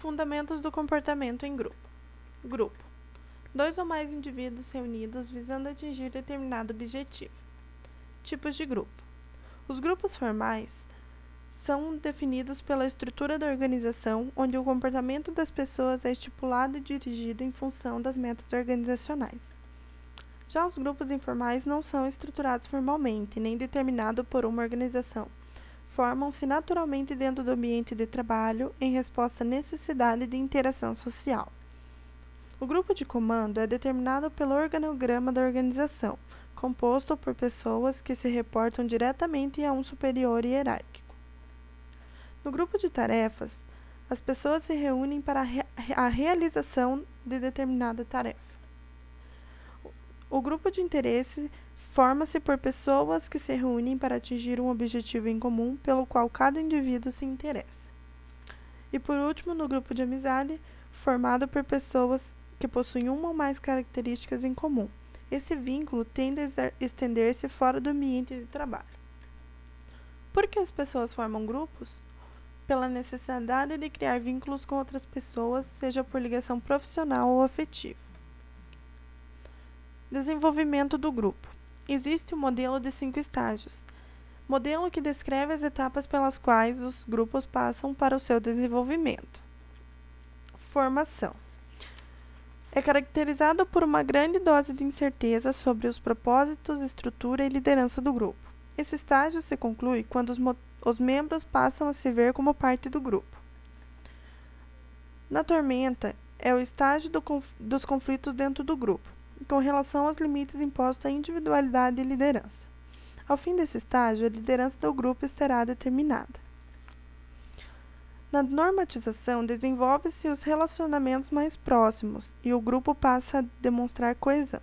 Fundamentos do comportamento em grupo. Grupo: dois ou mais indivíduos reunidos visando atingir determinado objetivo. Tipos de grupo: os grupos formais são definidos pela estrutura da organização, onde o comportamento das pessoas é estipulado e dirigido em função das metas organizacionais. Já os grupos informais não são estruturados formalmente, nem determinados por uma organização. Formam-se naturalmente dentro do ambiente de trabalho, em resposta à necessidade de interação social. O grupo de comando é determinado pelo organograma da organização, composto por pessoas que se reportam diretamente a um superior hierárquico. No grupo de tarefas, as pessoas se reúnem para a realização de determinada tarefa. O grupo de interesse forma-se por pessoas que se reúnem para atingir um objetivo em comum pelo qual cada indivíduo se interessa. E por último, no grupo de amizade, formado por pessoas que possuem uma ou mais características em comum. Esse vínculo tende a estender-se fora do ambiente de trabalho. Por que as pessoas formam grupos? Pela necessidade de criar vínculos com outras pessoas, seja por ligação profissional ou afetiva. Desenvolvimento do grupo. Existe o modelo de 5 estágios, modelo que descreve as etapas pelas quais os grupos passam para o seu desenvolvimento. Formação. É caracterizado por uma grande dose de incerteza sobre os propósitos, estrutura e liderança do grupo. Esse estágio se conclui quando os membros passam a se ver como parte do grupo. Na tormenta, é o estágio dos conflitos dentro do grupo, com relação aos limites impostos à individualidade e liderança. Ao fim desse estágio, a liderança do grupo estará determinada. Na normatização, desenvolve-se os relacionamentos mais próximos e o grupo passa a demonstrar coesão.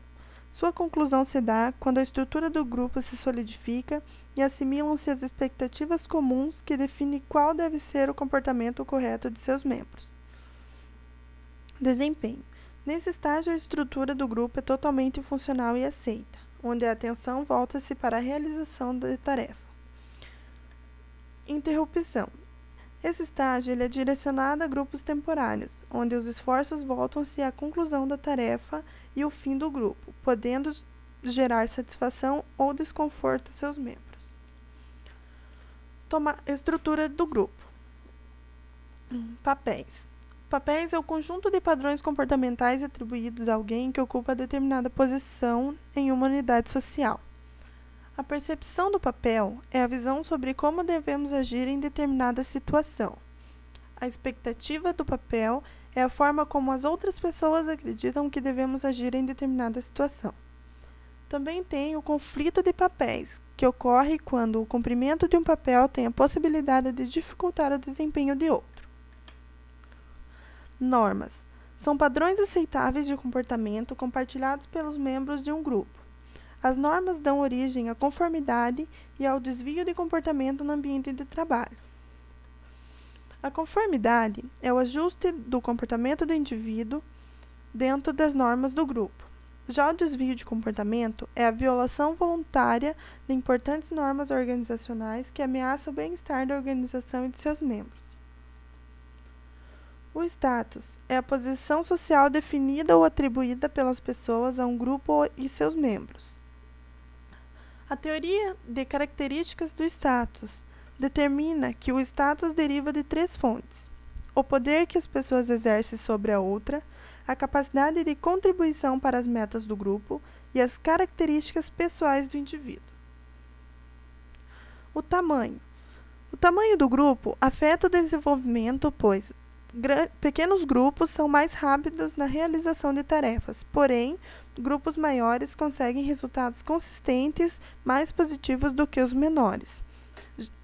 Sua conclusão se dá quando a estrutura do grupo se solidifica e assimilam-se as expectativas comuns que definem qual deve ser o comportamento correto de seus membros. Desempenho. Nesse estágio, a estrutura do grupo é totalmente funcional e aceita, onde a atenção volta-se para a realização da tarefa. Interrupção. Esse estágio é direcionado a grupos temporários, onde os esforços voltam-se à conclusão da tarefa e o fim do grupo, podendo gerar satisfação ou desconforto a seus membros. Estrutura do grupo. Papéis. Papéis é o conjunto de padrões comportamentais atribuídos a alguém que ocupa determinada posição em uma unidade social. A percepção do papel é a visão sobre como devemos agir em determinada situação. A expectativa do papel é a forma como as outras pessoas acreditam que devemos agir em determinada situação. Também tem o conflito de papéis, que ocorre quando o cumprimento de um papel tem a possibilidade de dificultar o desempenho de outro. Normas. São padrões aceitáveis de comportamento compartilhados pelos membros de um grupo. As normas dão origem à conformidade e ao desvio de comportamento no ambiente de trabalho. A conformidade é o ajuste do comportamento do indivíduo dentro das normas do grupo. Já o desvio de comportamento é a violação voluntária de importantes normas organizacionais que ameaçam o bem-estar da organização e de seus membros. O status é a posição social definida ou atribuída pelas pessoas a um grupo e seus membros. A teoria de características do status determina que o status deriva de 3 fontes: o poder que as pessoas exercem sobre a outra, a capacidade de contribuição para as metas do grupo e as características pessoais do indivíduo. O tamanho. O tamanho do grupo afeta o desenvolvimento, pois pequenos grupos são mais rápidos na realização de tarefas, porém, grupos maiores conseguem resultados consistentes mais positivos do que os menores.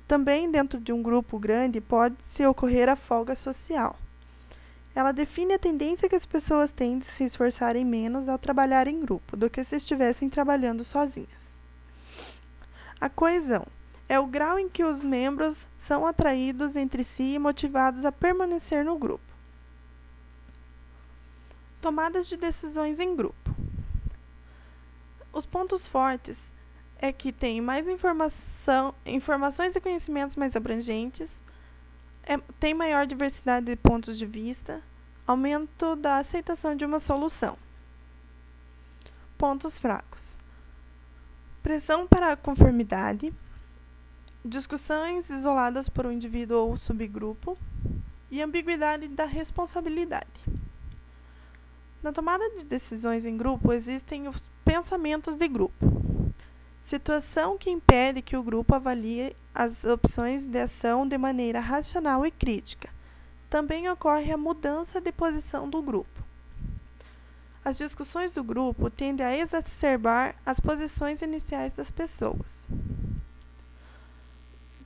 Também, dentro de um grupo grande, pode-se ocorrer a folga social. Ela define a tendência que as pessoas têm de se esforçarem menos ao trabalhar em grupo do que se estivessem trabalhando sozinhas. A coesão é o grau em que os membros são atraídos entre si e motivados a permanecer no grupo. Tomadas de decisões em grupo. Os pontos fortes é que tem mais informações e conhecimentos mais abrangentes, tem maior diversidade de pontos de vista, aumento da aceitação de uma solução. Pontos fracos: pressão para a conformidade, discussões isoladas por um indivíduo ou subgrupo e ambiguidade da responsabilidade. Na tomada de decisões em grupo existem os pensamentos de grupo, situação que impede que o grupo avalie as opções de ação de maneira racional e crítica. Também ocorre a mudança de posição do grupo. As discussões do grupo tendem a exacerbar as posições iniciais das pessoas.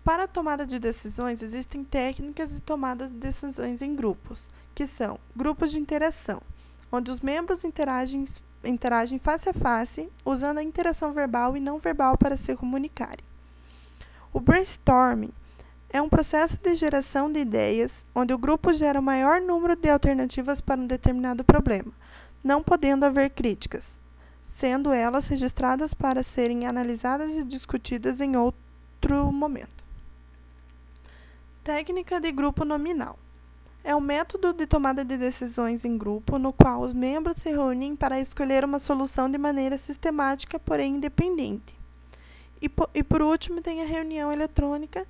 Para a tomada de decisões, existem técnicas de tomada de decisões em grupos, que são grupos de interação, onde os membros interagem face a face, usando a interação verbal e não verbal para se comunicarem. O brainstorming é um processo de geração de ideias, onde o grupo gera o maior número de alternativas para um determinado problema, não podendo haver críticas, sendo elas registradas para serem analisadas e discutidas em outro momento. Técnica de grupo nominal. É um método de tomada de decisões em grupo no qual os membros se reúnem para escolher uma solução de maneira sistemática, porém independente. E por último, tem a reunião eletrônica,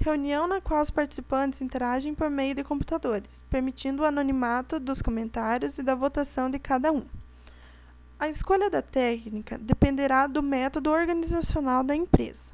reunião na qual os participantes interagem por meio de computadores, permitindo o anonimato dos comentários e da votação de cada um. A escolha da técnica dependerá do método organizacional da empresa.